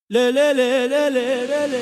Le le le le le le le.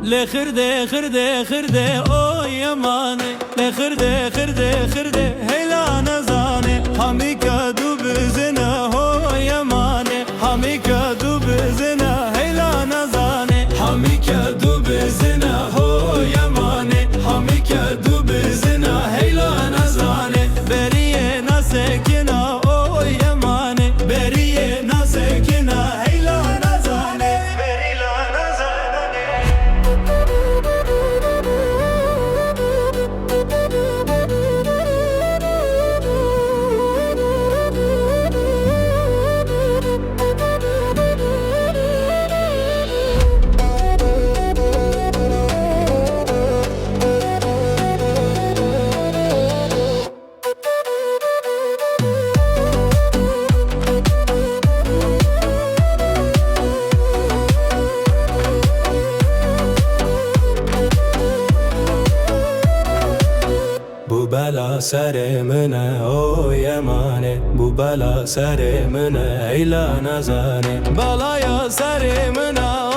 Le khirde khirde khirde o yamane le khirde khirde khirde hela nazane hami ka dub zina ho yamane hami ka dub zina hela nazane hami ka dub zina ho yamane hami ka dub zina hela nazane beriye nasekina o yamane beriye nasekina hela nazane berila nazane. Bu bela seremine o yemane Bu bela seremine eyla nazane Balaya seremine